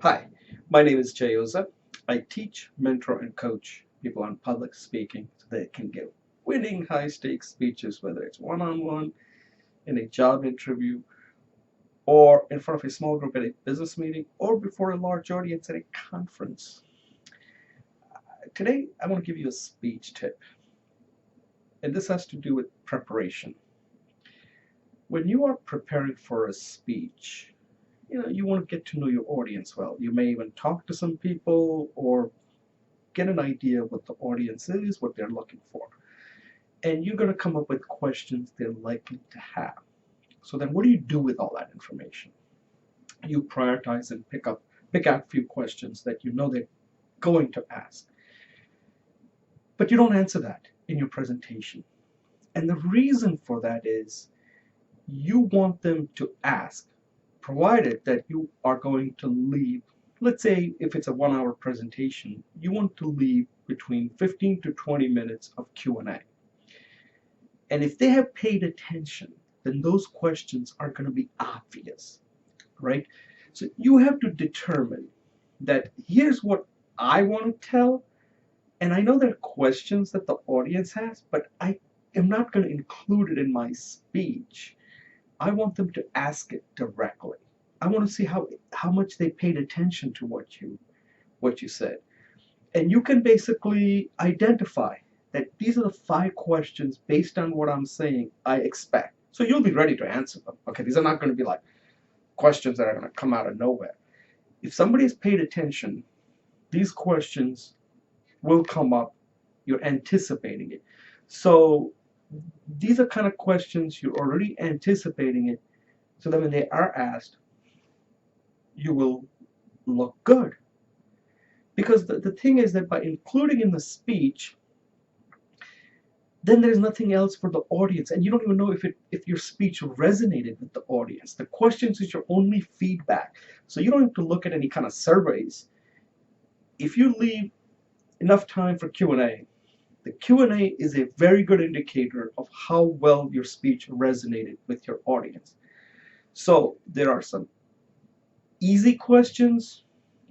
Hi, my name is Jay Oza. I teach, mentor, and coach people on public speaking so they can give winning high stakes speeches, whether it's one on one, in a job interview, or in front of a small group at a business meeting, or before a large audience at a conference. Today, I want to give you a speech tip, and this has to do with preparation. When you are preparing for a speech, you want to get to know your audience well. You may even talk to some people or get an idea of what the audience is, what they're looking for. And you're going to come up with questions they're likely to have. So then what do you do with all that information? You prioritize and pick out a few questions that you know they're going to ask. But you don't answer that in your presentation. And the reason for that is you want them to ask, provided that you are going to leave, let's say if it's a 1 hour presentation, you want to leave between 15 to 20 minutes of Q&A. And if they have paid attention, then those questions are going to be obvious, right? So you have to determine that here's what I want to tell, and I know there are questions that the audience has, but I am not going to include it in my speech. I want them to ask it directly. I want to see how much they paid attention to what you said. And you can basically identify that these are the 5 questions based on what I'm saying I expect. So you'll be ready to answer them. Okay, these are not going to be like questions that are going to come out of nowhere. If somebody has paid attention, these questions will come up. You're anticipating it. So these are kind of questions you're already anticipating it. So that when they are asked, you will look good. Because the thing is that by including in the speech, then there's nothing else for the audience, and you don't even know if your speech resonated with the audience. The questions is your only feedback, so you don't have to look at any kind of surveys. If you leave enough time for Q&A, the Q&A is a very good indicator of how well your speech resonated with your audience. So there are some easy questions,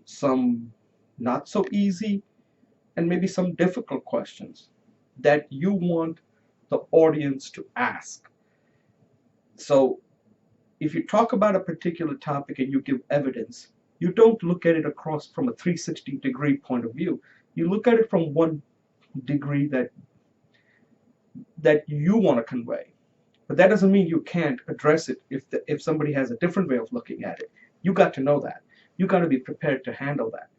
some not so easy, and maybe some difficult questions that you want the audience to ask. So if you talk about a particular topic and you give evidence, you don't look at it across from a 360-degree point of view. You look at it from one degree that you want to convey. But that doesn't mean you can't address it if somebody has a different way of looking at it. You got to know that. You got to be prepared to handle that.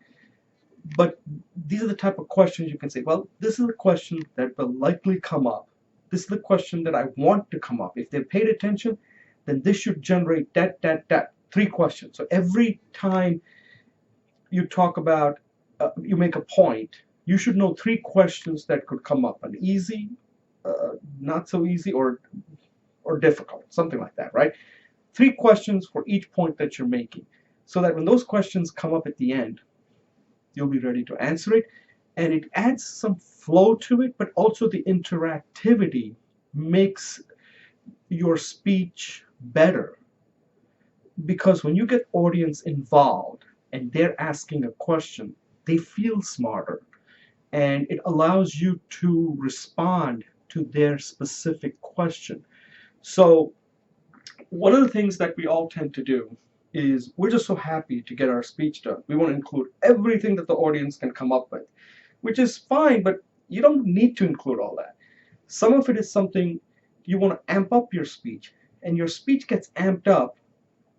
But these are the type of questions you can say, well, this is a question that will likely come up. This is the question that I want to come up. If they paid attention, then this should generate that. 3 questions. So every time you talk about, you make a point, you should know 3 questions that could come up: an easy, not so easy, or difficult, something like that, right? 3 questions for each point that you're making, so that when those questions come up at the end, you'll be ready to answer it, and it adds some flow to it, but also the interactivity makes your speech better, because when you get audience involved and they're asking a question, they feel smarter, and it allows you to respond to their specific question. So one of the things that we all tend to do is we're just so happy to get our speech done. We want to include everything that the audience can come up with, which is fine, but you don't need to include all that. Some of it is something you want to amp up your speech, and your speech gets amped up,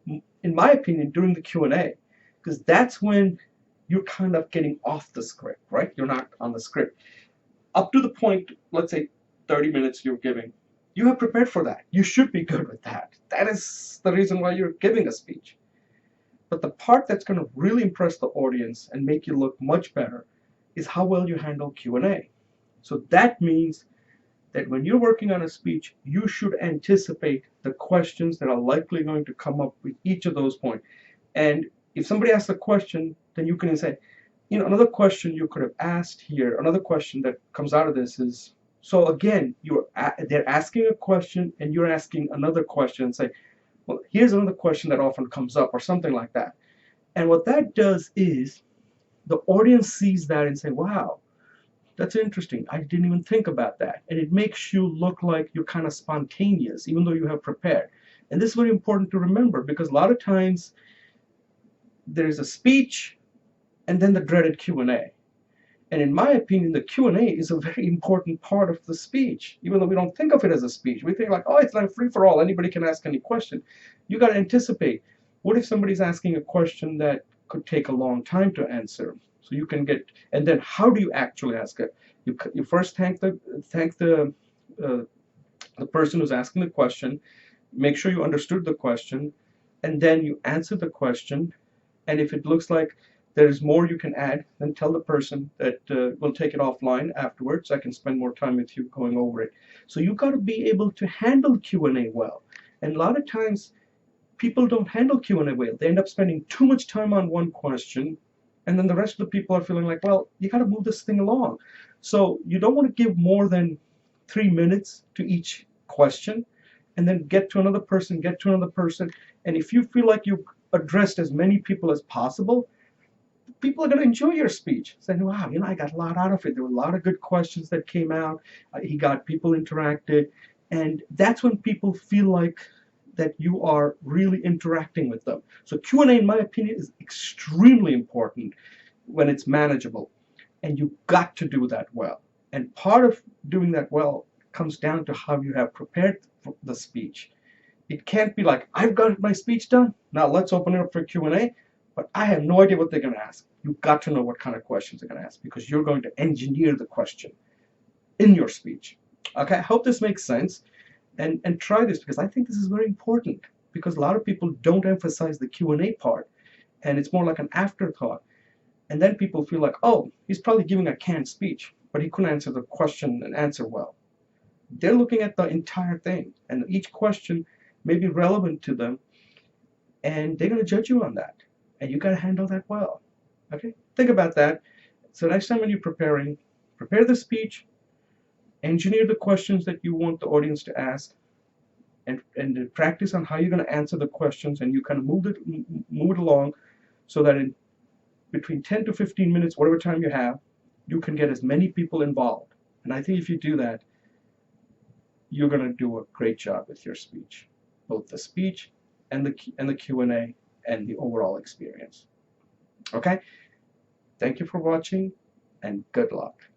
in my opinion, during the Q&A, because that's when you're kind of getting off the script, right? You're not on the script. Up to the point, let's say 30 minutes you're giving, you have prepared for that. You should be good with that. That is the reason why you're giving a speech. But the part that's going to really impress the audience and make you look much better is how well you handle Q&A. So that means that when you're working on a speech, you should anticipate the questions that are likely going to come up with each of those points. And if somebody asks a question, then you can say, another question you could have asked here, another question that comes out of this is, so again, they're asking a question and you're asking another question, and say, well, here's another question that often comes up, or something like that. And what that does is the audience sees that and say, wow, that's interesting. I didn't even think about that. And it makes you look like you're kind of spontaneous, even though you have prepared. And this is very important to remember because a lot of times there's a speech and then the dreaded Q&A. And in my opinion, the Q&A is a very important part of the speech, even though we don't think of it as a speech. We think like, oh, it's like free for all. Anybody can ask any question. You got to anticipate. What if somebody's asking a question that could take a long time to answer? So you can get, and then how do you actually ask it? You first uh, the person who's asking the question. Make sure you understood the question, and then you answer the question. And if it looks like there's more you can add, then tell the person that we'll take it offline afterwards. I can spend more time with you going over it. So you got to be able to handle Q&A well. And a lot of times people don't handle Q&A well. They end up spending too much time on one question, and then the rest of the people are feeling like, well, you got to move this thing along. So you don't want to give more than 3 minutes to each question, and then get to another person, get to another person. And if you feel like you addressed as many people as possible, people are going to enjoy your speech, saying, wow, I got a lot out of it. There were a lot of good questions that came out. He got people interacted. And that's when people feel like that you are really interacting with them. So Q&A, in my opinion, is extremely important when it's manageable. And you got to do that well. And part of doing that well comes down to how you have prepared the speech. It can't be like, I've got my speech done, now let's open it up for Q&A, but I have no idea what they're going to ask. You've got to know what kind of questions they're going to ask because you're going to engineer the question in your speech. Okay, I hope this makes sense. And try this because I think this is very important because a lot of people don't emphasize the Q&A part and it's more like an afterthought. And then people feel like, oh, he's probably giving a canned speech, but he couldn't answer the question and answer well. They're looking at the entire thing and each question may be relevant to them and they're going to judge you on that. And you got to handle that well. Okay? Think about that. So next time when you're preparing, prepare the speech, engineer the questions that you want the audience to ask, and practice on how you're going to answer the questions, and you kind of move it along so that in between 10 to 15 minutes, whatever time you have, you can get as many people involved. And I think if you do that, you're going to do a great job with your speech, both the speech and the Q&A and the overall experience. Okay? Thank you for watching and good luck.